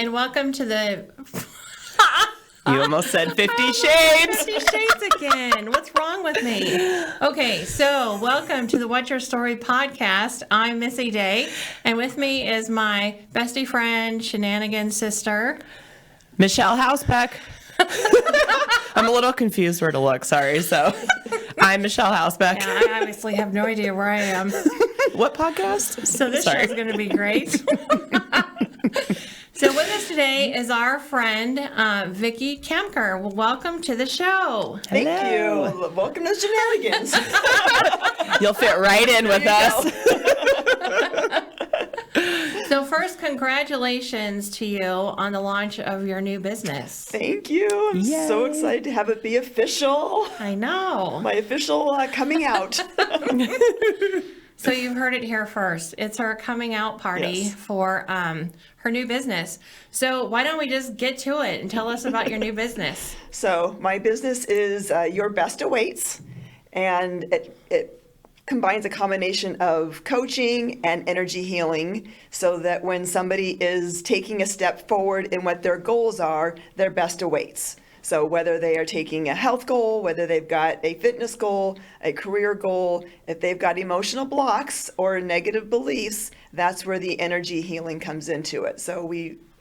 and welcome to the... You almost said 50 Shades. 50 Shades again. What's wrong with me? Okay, so welcome to the What's Your Story podcast. I'm Missy Day, and with me is my bestie friend, shenanigans sister, Michelle Housebeck. I'm a little confused where to look, sorry. So, I'm Michelle Housebeck. Yeah, I obviously have no idea where I am. What podcast? So this show's going to be great. So with us today is our friend, Vikki Kempker. Well, welcome to the show. Thank you. Welcome to Shenanigans. You'll fit right in with us. So first, congratulations to you on the launch of your new business. Thank you. I'm Yay. so excited to have it be official. I know. My official coming out. So you've heard it here first. It's her coming out party Yes. for her new business. So why don't we just get to it and tell us about your new business? So my business is Your Best Awaits, and it combines a combination of coaching and energy healing so that when somebody is taking a step forward in what their goals are, their best awaits. So whether they are taking a health goal, whether they've got a fitness goal, a career goal, if they've got emotional blocks or negative beliefs, that's where the energy healing comes into it. So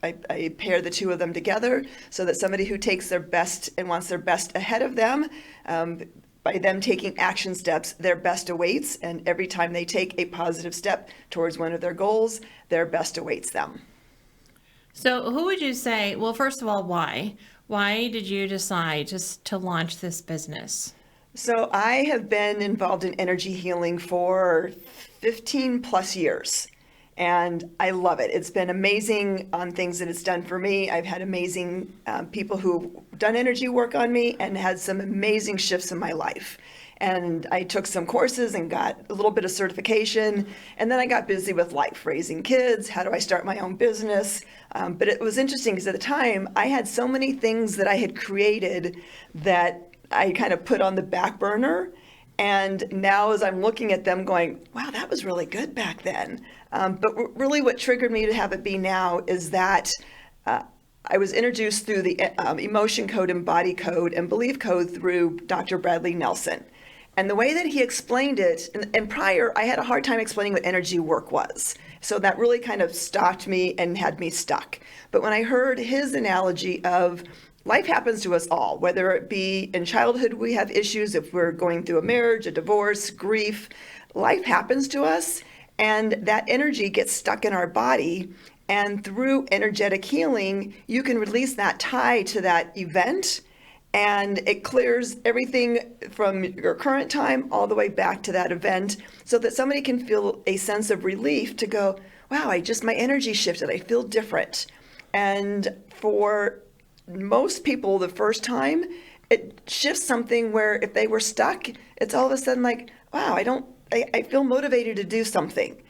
I pair the two of them together so that somebody who takes their best and wants their best ahead of them, by them taking action steps, their best awaits, and every time they take a positive step towards one of their goals, their best awaits them. So who would you say, well, first of all, why? Why did you decide just to launch this business? So I have been involved in energy healing for 15 plus years, and I love it. It's been amazing on things that it's done for me. I've had amazing people who've done energy work on me and had some amazing shifts in my life. And I took some courses and got a little bit of certification. And then I got busy with life, raising kids. How do I start my own business? But it was interesting because at the time I had so many things that I had created that I kind of put on the back burner. And now as I'm looking at them going, wow, that was really good back then. But really what triggered me to have it be now is that I was introduced through the emotion code and body code and belief code through Dr. Bradley Nelson. And the way that he explained it, and prior, I had a hard time explaining what energy work was. So that really kind of stopped me and had me stuck. But when I heard his analogy of life happens to us all, whether it be in childhood, we have issues, if we're going through a marriage, a divorce, grief, life happens to us, and that energy gets stuck in our body. And through energetic healing, you can release that tie to that event, and it clears everything from your current time all the way back to that event so that somebody can feel a sense of relief to go, wow, my energy shifted, I feel different. And for most people, the first time, it shifts something where if they were stuck, it's all of a sudden like, wow, I feel motivated to do something.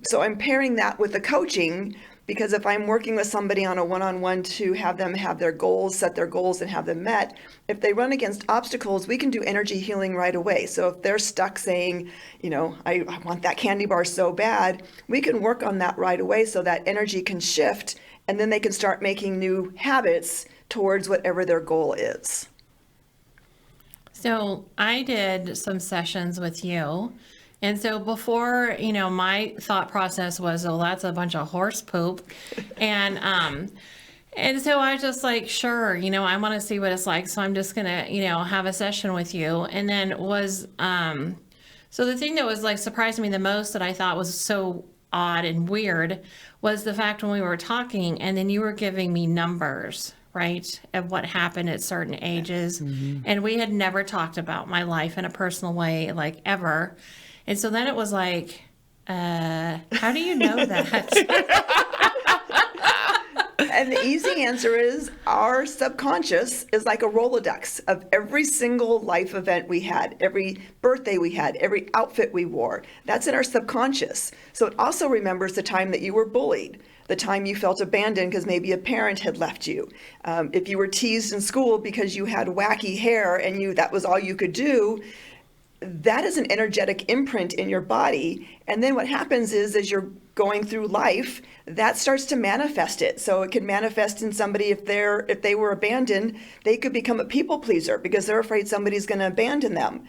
So I'm pairing that with the coaching, because if I'm working with somebody on a one-on-one to have them have their goals, set their goals and have them met, if they run against obstacles, we can do energy healing right away. So if they're stuck saying, I want that candy bar so bad, we can work on that right away so that energy can shift, and then they can start making new habits towards whatever their goal is. So I did some sessions with you. And so before, my thought process was, oh, that's a bunch of horse poop. And so I was just like, sure, I want to see what it's like. So I'm just going to, have a session with you. And then so the thing that was like surprising me the most that I thought was so odd and weird was the fact when we were talking and then you were giving me numbers, right, of what happened at certain ages. Mm-hmm. And we had never talked about my life in a personal way, like ever. And so then it was like, how do you know that? And the easy answer is our subconscious is like a Rolodex of every single life event we had, every birthday we had, every outfit we wore. That's in our subconscious. So it also remembers the time that you were bullied, the time you felt abandoned because maybe a parent had left you. If you were teased in school because you had wacky hair and that was all you could do, that is an energetic imprint in your body. And then what happens is as you're going through life, that starts to manifest it. So it can manifest in somebody if they were abandoned, they could become a people pleaser because they're afraid somebody's going to abandon them.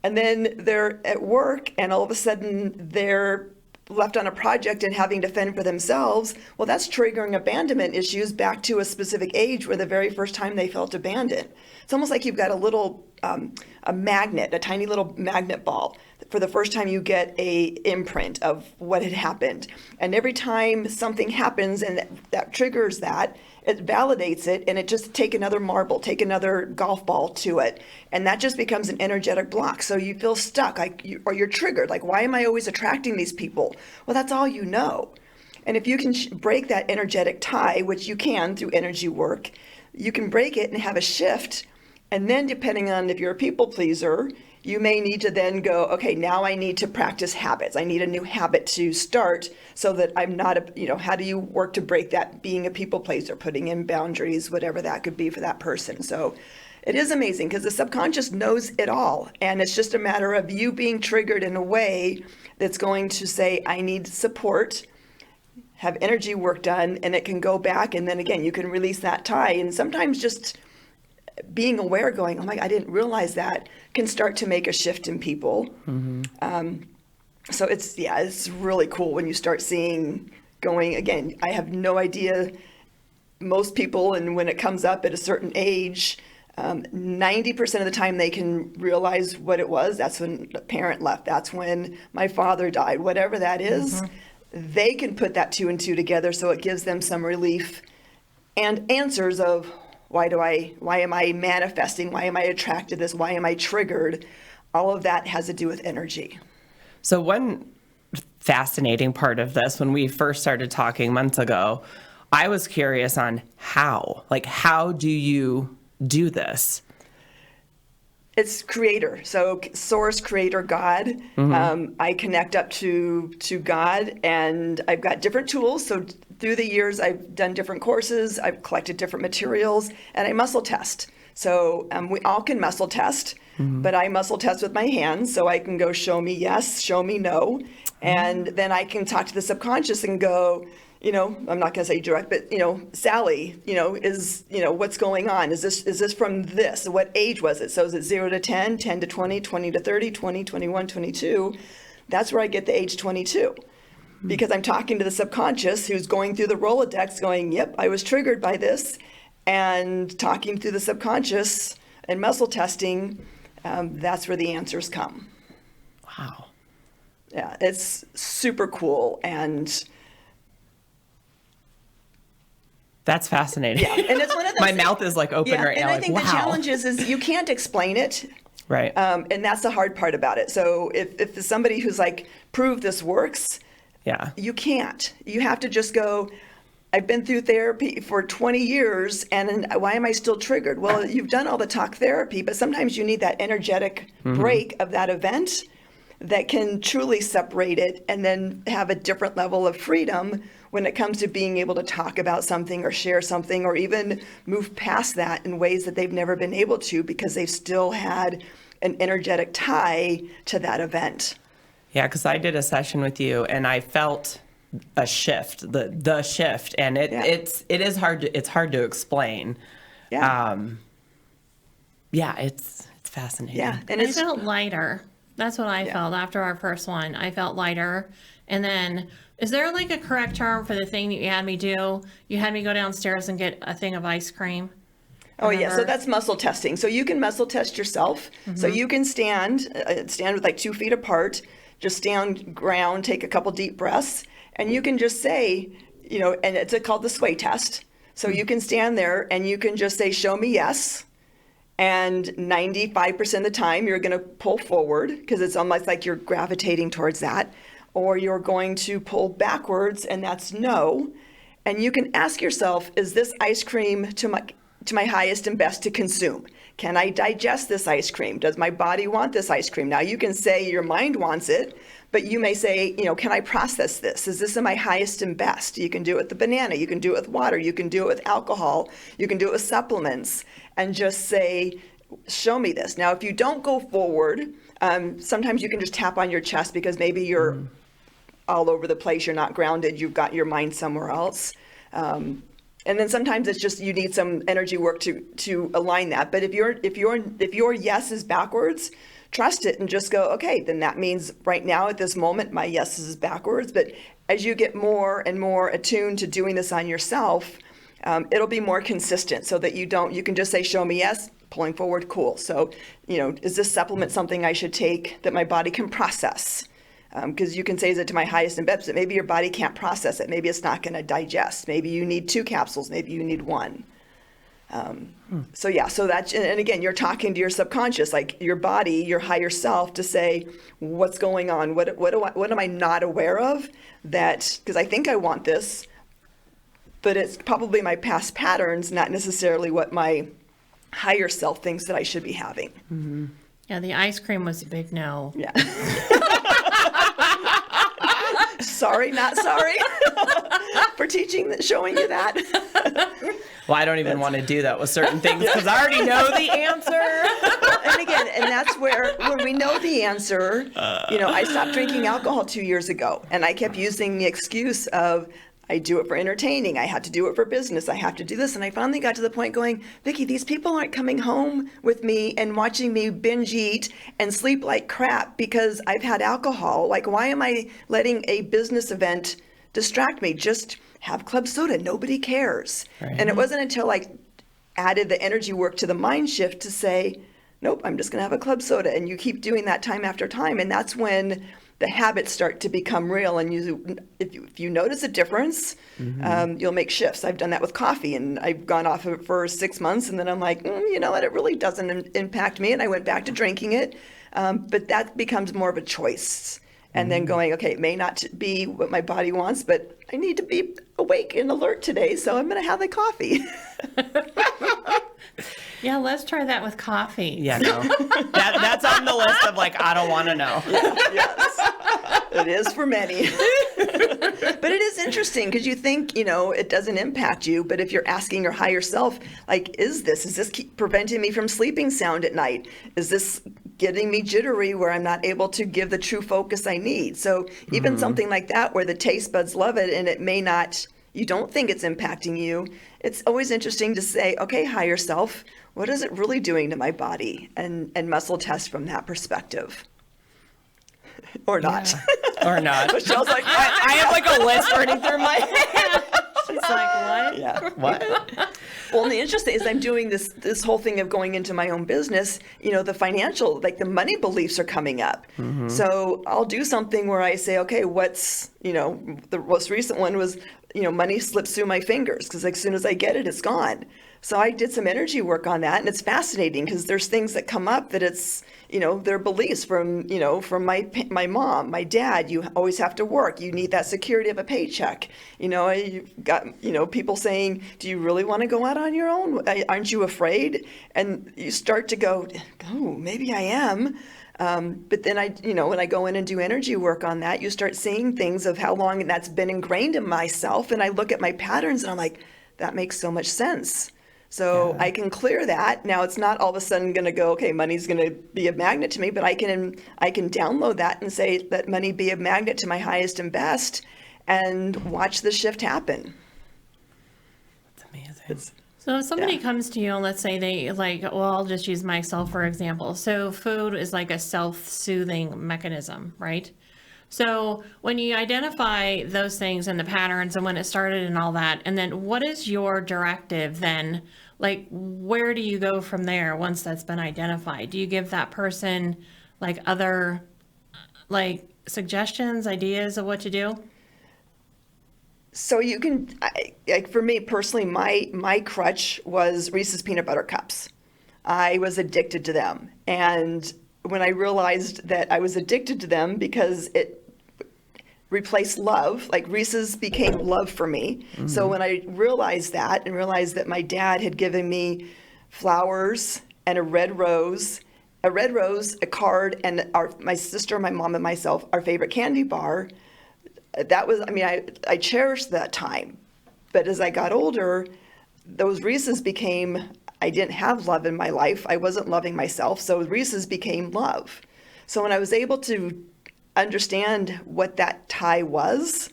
And then they're at work and all of a sudden they're left on a project and having to fend for themselves. Well, that's triggering abandonment issues back to a specific age where the very first time they felt abandoned. It's almost like you've got a little, a magnet, a tiny little magnet ball. For the first time you get a imprint of what had happened. And every time something happens and that triggers that, it validates it, and it just take another marble, take another golf ball to it. And that just becomes an energetic block. So you feel stuck, or you're triggered. Like, why am I always attracting these people? Well, that's all you know. And if you can break that energetic tie, which you can through energy work, you can break it and have a shift. And then depending on if you're a people pleaser, you may need to then go, okay, now I need to practice habits. I need a new habit to start so that I'm not, how do you work to break that being a people pleaser, putting in boundaries, whatever that could be for that person. So it is amazing because the subconscious knows it all. And it's just a matter of you being triggered in a way that's going to say, I need support, have energy work done, and it can go back. And then again, you can release that tie. And sometimes just being aware, going, oh my, I didn't realize that, can start to make a shift in people. So it's really cool when you start seeing going, again, I have no idea, most people, and when it comes up at a certain age, 90% of the time they can realize what it was. That's when the parent left. That's when my father died, whatever that is. They can put that 2 and 2 together, so it gives them some relief and answers of, why am I manifesting? Why am I attracted to this? Why am I triggered? All of that has to do with energy. So one fascinating part of this, when we first started talking months ago, I was curious on how do you do this? It's creator. So source, creator, God. I connect up to God, and I've got different tools. So through the years, I've done different courses. I've collected different materials, and I muscle test. So we all can muscle test, but I muscle test with my hands. So I can go, show me yes, show me no. And then I can talk to the subconscious and go, I'm not going to say direct, but, Sally, is, what's going on? Is this from this? What age was it? So is it 0 to 10, 10 to 20, 20 to 30, 20, 21, 22? That's where I get the age 22. Because I'm talking to the subconscious who's going through the Rolodex going, yep, I was triggered by this. And talking through the subconscious and muscle testing, that's where the answers come. Wow. Yeah, it's super cool. And that's fascinating. yeah, and it's one of those My mouth is like open right now. And I think wow. the challenge is you can't explain it. Right. And that's the hard part about it. So if somebody who's like, prove this works, yeah, you can't. You have to just go, I've been through therapy for 20 years, and why am I still triggered? Well, you've done all the talk therapy, but sometimes you need that energetic break of that event that can truly separate it and then have a different level of freedom when it comes to being able to talk about something or share something or even move past that in ways that they've never been able to because they've still had an energetic tie to that event. Yeah, because I did a session with you and I felt a shift, the shift, and it's hard to explain. Yeah. It's fascinating. Yeah, and I felt lighter. That's what I felt after our first one. I felt lighter. And then, is there like a correct term for the thing that you had me do? You had me go downstairs and get a thing of ice cream. Oh, yeah. So that's muscle testing. So you can muscle test yourself. So you can stand with like 2 feet apart, just stay on ground, take a couple deep breaths, and you can just say, and it's called the sway test. So you can stand there and you can just say, show me yes. And 95% of the time you're going to pull forward because it's almost like you're gravitating towards that, or you're going to pull backwards and that's no. And you can ask yourself, is this ice cream to my highest and best to consume? Can I digest this ice cream? Does my body want this ice cream? Now you can say your mind wants it, but you may say, can I process this? Is this in my highest and best? You can do it with the banana. You can do it with water. You can do it with alcohol. You can do it with supplements and just say, show me this. Now, if you don't go forward, sometimes you can just tap on your chest because maybe you're all over the place. You're not grounded. You've got your mind somewhere else. And then sometimes it's just you need some energy work to align that. But if your yes is backwards, trust it and just go, okay, then that means right now at this moment my yes is backwards. But as you get more and more attuned to doing this on yourself, it'll be more consistent so that you can just say, show me yes, pulling forward, cool. So, is this supplement something I should take that my body can process? Because you can say, is it to my highest and best, but maybe your body can't process it. Maybe it's not going to digest. Maybe you need 2 capsules. Maybe you need 1. So that, and again, you're talking to your subconscious, like your body, your higher self, to say, what's going on? What am I not aware of? That, because I think I want this, but it's probably my past patterns, not necessarily what my higher self thinks that I should be having. Mm-hmm. Yeah, the ice cream was a big no. Yeah. Sorry, not sorry for showing you that. Well, I don't even want to do that with certain things because I already know the answer. And again, and that's where when we know the answer, I stopped drinking alcohol 2 years ago, and I kept using the excuse of, I do it for entertaining. I have to do it for business. I have to do this. And I finally got to the point going, Vikki, these people aren't coming home with me and watching me binge eat and sleep like crap because I've had alcohol. Like, why am I letting a business event distract me? Just have club soda. Nobody cares. Right. And it wasn't until I added the energy work to the mind shift to say, nope, I'm just going to have a club soda. And you keep doing that time after time. And that's when the habits start to become real, and if you notice a difference, you'll make shifts. I've done that with coffee, and I've gone off of it for 6 months, and then I'm like, you know what, it really doesn't impact me, and I went back to drinking it, but that becomes more of a choice. And then going, okay, it may not be what my body wants, but I need to be awake and alert today, so I'm going to have the coffee. Yeah, let's try that with coffee. Yeah, no. That's on the list of I don't want to know. Yeah, yes. It is for many. But it is interesting because you think, it doesn't impact you. But if you're asking your higher self, is this keep preventing me from sleeping sound at night? Is this getting me jittery where I'm not able to give the true focus I need? So even something like that where the taste buds love it and it may not, you don't think it's impacting you. It's always interesting to say, okay, higher self, what is it really doing to my body? And muscle test from that perspective. Or not. Yeah. Or not. Michelle's like, I have a list running through my head. She's like, what? Yeah. What? Well, and the interesting is I'm doing this whole thing of going into my own business, the financial, the money beliefs are coming up. Mm-hmm. So I'll do something where I say, okay, what's, the most recent one was, money slips through my fingers because as soon as I get it, it's gone. So I did some energy work on that, and it's fascinating because there's things that come up that it's, their beliefs from my mom, my dad. You always have to work. You need that security of a paycheck. You've got, people saying, do you really want to go out on your own? Aren't you afraid? And you start to go, oh, maybe I am. But then when I go in and do energy work on that, you start seeing things of how long that's been ingrained in myself. And I look at my patterns and I'm like, that makes so much sense. So yeah. I can clear that. Now it's not all of a sudden going to go, okay, money's going to be a magnet to me, but I can download that and say, let money be a magnet to my highest and best and watch the shift happen. That's amazing. So if somebody comes to you and let's say they I'll just use myself for example. So food is like a self-soothing mechanism, right? So when you identify those things and the patterns and when it started and all that, and then what is your directive then? Where do you go from there once that's been identified? Do you give that person other suggestions, ideas of what to do? So you can, for me personally, my crutch was Reese's peanut butter cups. I was addicted to them. And when I realized that I was addicted to them because it replaced love, Reese's became love for me. Mm-hmm. So when I realized that and realized that my dad had given me flowers and a red rose, a card, and my sister, my mom, and myself, our favorite candy bar, that was, I cherished that time. But as I got older, those Reese's became, I didn't have love in my life. I wasn't loving myself. So Reese's became love. So when I was able to understand what that tie was,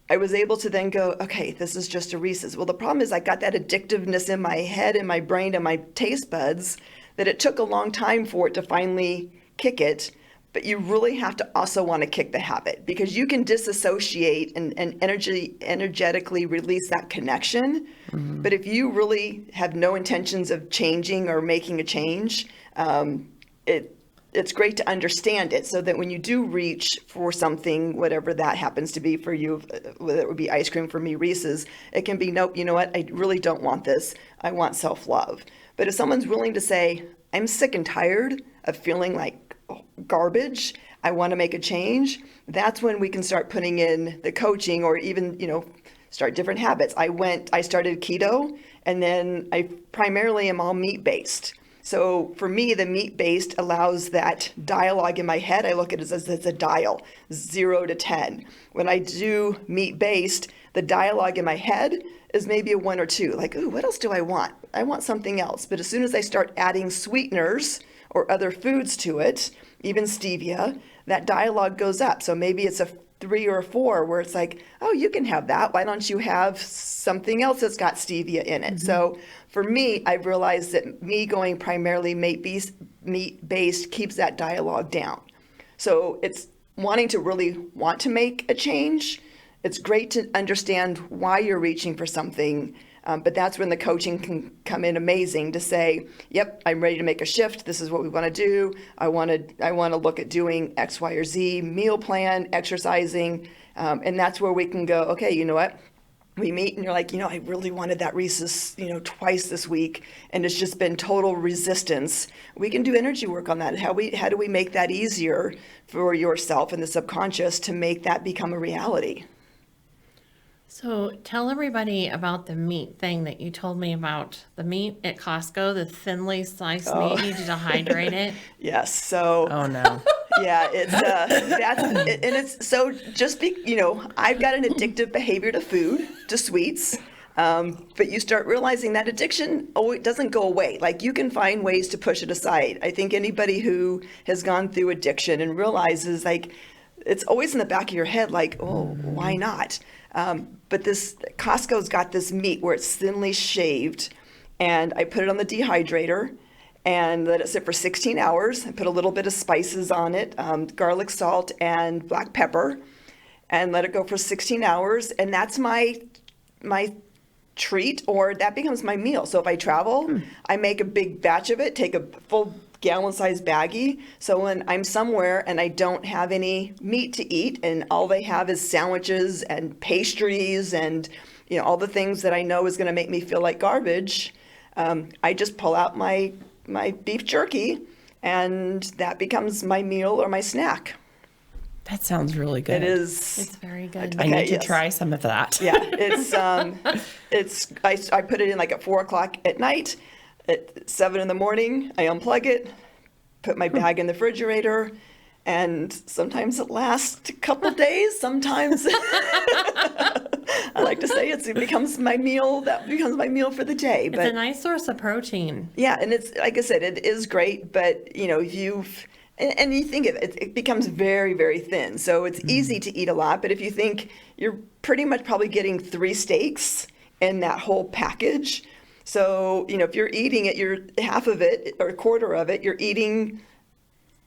I was able to then go, okay, this is just a Reese's. Well, the problem is I got that addictiveness in my head and my brain and my taste buds that it took a long time for it to finally kick it. But you really have to also want to kick the habit, because you can disassociate and energetically release that connection. But if you really have no intentions of changing or making a change, it's great to understand it, so that when you do reach for something, whatever that happens to be for you, whether it would be ice cream, for me, Reese's, it can be, nope, you know what, I really don't want this. I want self-love. But if someone's willing to say, I'm sick and tired of feeling like garbage, I want to make a change, that's when we can start putting in the coaching, or even, start different habits. I started keto, and then I primarily am all meat-based. So for me, the meat-based allows that dialogue in my head. I look at it as it's a dial, 0 to 10. When I do meat-based, the dialogue in my head is maybe a 1 or 2. Like, ooh, what else do I want? I want something else. But as soon as I start adding sweeteners or other foods to it, even stevia, that dialogue goes up. So maybe it's a 3 or a 4 where it's like, oh, you can have that. Why don't you have something else that's got stevia in it? So for me, I've realized that me going primarily meat-based keeps that dialogue down. So it's wanting to really want to make a change. It's great to understand why you're reaching for something. But that's when the coaching can come in amazing to say, yep, I'm ready to make a shift. This is what we want to do. I want to look at doing X, Y, or Z, meal plan, exercising. And that's where we can go, okay, you know what? We meet and you're like, I really wanted that Reese's, twice this week. And it's just been total resistance. We can do energy work on that. How do we make that easier for yourself and the subconscious to make that become a reality? So tell everybody about the meat thing that you told me about. The meat at Costco, the thinly sliced meat, you need to dehydrate it. Yes. So. Oh no. Yeah, it's and it's so I've got an addictive behavior to food, to sweets. But you start realizing that addiction, it doesn't go away. Like, you can find ways to push it aside. I think anybody who has gone through addiction and realizes, like, it's always in the back of your head, like, oh, why not? But this Costco's got this meat where it's thinly shaved, and I put it on the dehydrator and let it sit for 16 hours. I put a little bit of spices on it, garlic, salt, and black pepper, and let it go for 16 hours. And that's my treat, or that becomes my meal. So if I travel, I make a big batch of it, take a full gallon-sized baggie. So when I'm somewhere and I don't have any meat to eat, and all they have is sandwiches and pastries and all the things that I know is going to make me feel like garbage, I just pull out my beef jerky, and that becomes my meal or my snack. That sounds really good. It is. It's very good. I need to try some of that. Yeah, I put it in like at 4:00 at night. At 7 in the morning, I unplug it, put my bag in the refrigerator, and sometimes it lasts a couple days. Sometimes I like to say it becomes my meal. That becomes my meal for the day. It's a nice source of protein. Yeah, and it's, like I said, it is great. But and you think of it, it becomes very, very thin. So it's easy to eat a lot. But if you think, you're pretty much probably getting 3 steaks in that whole package. So, if you're eating it, you're half of it or a quarter of it, you're eating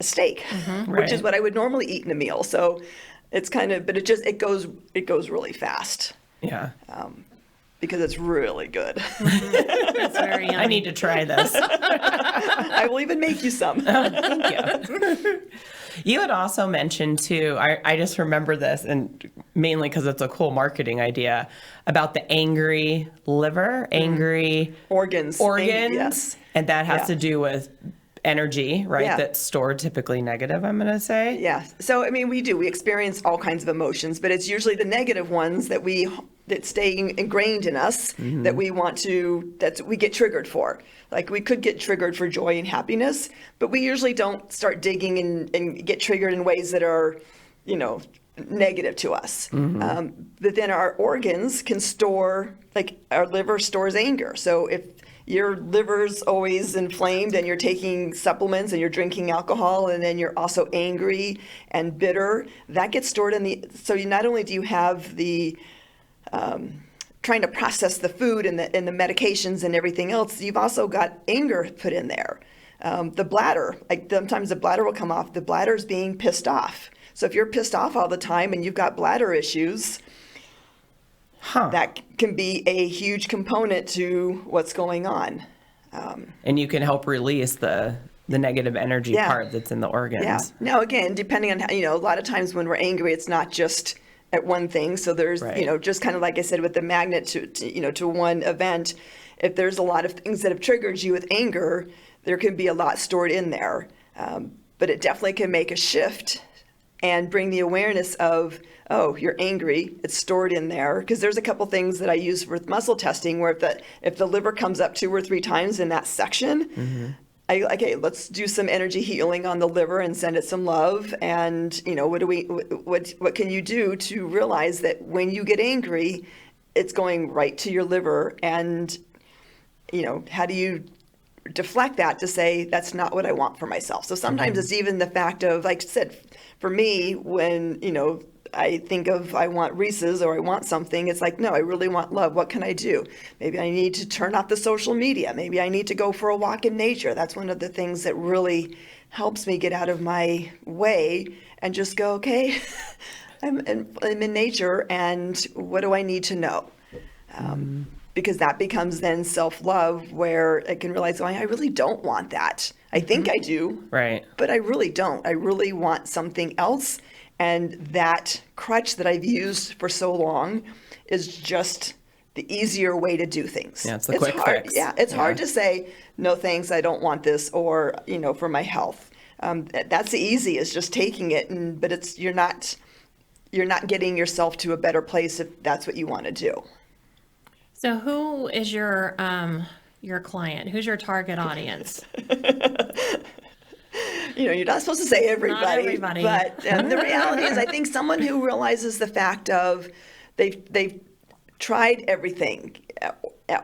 a steak, which is what I would normally eat in a meal. So it's kind of, but it goes really fast. Yeah. Because it's really good. It's very yummy. I need to try this. I will even make you some. Thank you. You had also mentioned too, I just remember this, and mainly because it's a cool marketing idea, about the angry liver, angry organs. Yes. And that has to do with energy, right? Yeah. That's stored typically negative, I'm going to say. Yeah. So, we experience all kinds of emotions, but it's usually the negative ones that stay ingrained in us, that we get triggered for. Like, we could get triggered for joy and happiness, but we usually don't start digging and get triggered in ways that are, negative to us. But then our organs can store, like our liver stores anger. So your liver's always inflamed and you're taking supplements and you're drinking alcohol and then you're also angry and bitter, that gets stored so you not only do you have the trying to process the food and the medications and everything else, you've also got anger put in there. The bladder, like sometimes the bladder will come off. The bladder's being pissed off. So if you're pissed off all the time and you've got bladder issues, that can be a huge component to what's going on. And you can help release the negative energy part that's in the organs. Yeah. Now, again, depending on how, a lot of times when we're angry, it's not just at one thing. So there's, just kind of like I said, with the magnet to one event, if there's a lot of things that have triggered you with anger, there can be a lot stored in there. But it definitely can make a shift and bring the awareness of, oh, you're angry, it's stored in there. Because there's a couple things that I use with muscle testing where if the liver comes up 2 or 3 times in that section, okay, let's do some energy healing on the liver and send it some love. And, what can you do to realize that when you get angry, it's going right to your liver? And, how do you deflect that to say, that's not what I want for myself? So sometimes it's even the fact of, like I said, for me, when, I think of I want Reese's or I want something, it's like, no, I really want love. What can I do? Maybe I need to turn off the social media.Maybe I need to go for a walk in nature. That's one of the things that really helps me get out of my way and just go, okay, I'm in nature, and what do I need to know? Because that becomes then self-love, where I can realize, oh, I really don't want that. I think I do, right? But I really don't. I really want something else. And that crutch that I've used for so long is just the easier way to do things. Yeah, it's the quick hard. fix. Yeah, it's hard to say, no thanks, I don't want this, or, for my health. That's the easiest, just taking it. But you're not getting yourself to a better place if that's what you want to do. So who is your client? Who's your target audience? You're not supposed to say everybody. Not everybody. But the reality is, I think someone who realizes the fact of they've tried everything,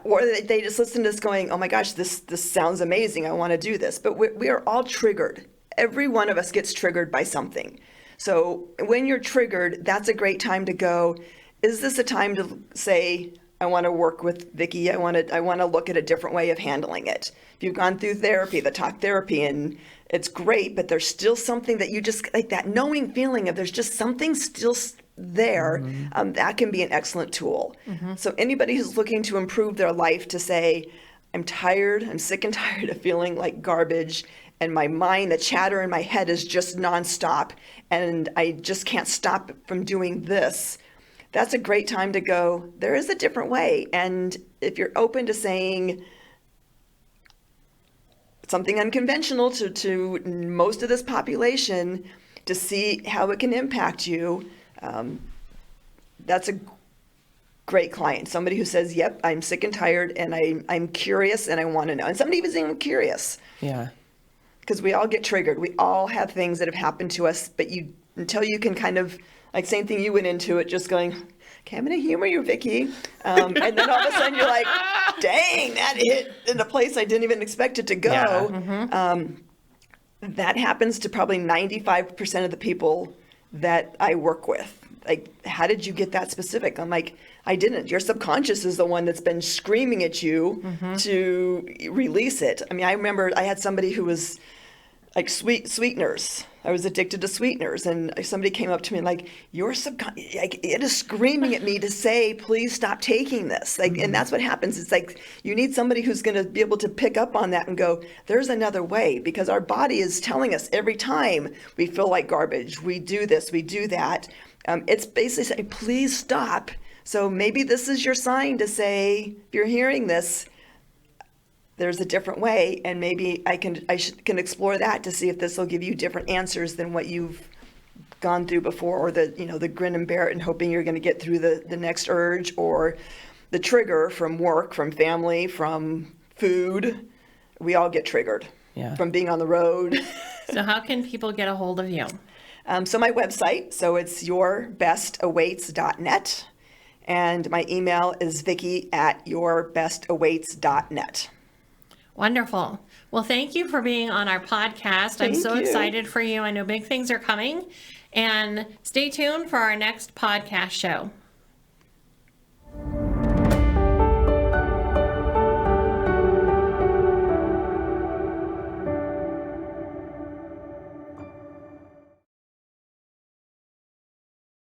or they just listen to this going, oh my gosh, this sounds amazing, I want to do this. But we are all triggered. Every one of us gets triggered by something. So when you're triggered, that's a great time to go, is this a time to say, I want to work with Vikki. I want to look at a different way of handling it. If you've gone through therapy, the talk therapy, and it's great, but there's still something that you just, like that knowing feeling of there's just something still there, that can be an excellent tool. So anybody who's looking to improve their life, to say, I'm sick and tired of feeling like garbage, and my mind, the chatter in my head is just nonstop, and I just can't stop from doing this. That's a great time to go, there is a different way. And if you're open to saying something unconventional to most of this population, to see how it can impact you, that's a great client. Somebody who says, yep, I'm sick and tired, and I'm curious, and I want to know. And somebody who's even curious. Yeah. Because we all get triggered. We all have things that have happened to us, but until you can kind of, like same thing you went into it, just going, okay, I'm going to humor you, Vikki. And then all of a sudden you're like, dang, that hit in a place I didn't even expect it to go. Yeah. That happens to probably 95% of the people that I work with. Like, how did you get that specific? I'm like, I didn't. Your subconscious is the one that's been screaming at you to release it. I mean, I remember I had somebody who was like sweeteners. I was addicted to sweeteners, and somebody came up to me and like, your subconscious, like, it is screaming at me to say, please stop taking this. Like, and that's what happens. It's like, you need somebody who's going to be able to pick up on that and go, there's another way, because our body is telling us every time we feel like garbage, we do this, we do that. It's basically saying, please stop. So maybe this is your sign to say, if you're hearing this, there's a different way, and maybe I can explore that to see if this will give you different answers than what you've gone through before, or the grin and bear it and hoping you're going to get through the next urge, or the trigger from work, from family, from food. We all get triggered from being on the road. So how can people get a hold of you? So my website, so it's yourbestawaits.net, and my email is Vikki@yourbestawaits.net. Wonderful. Well, thank you for being on our podcast. I'm Thank so you. excited for you. I know big things are coming. And stay tuned for our next podcast show.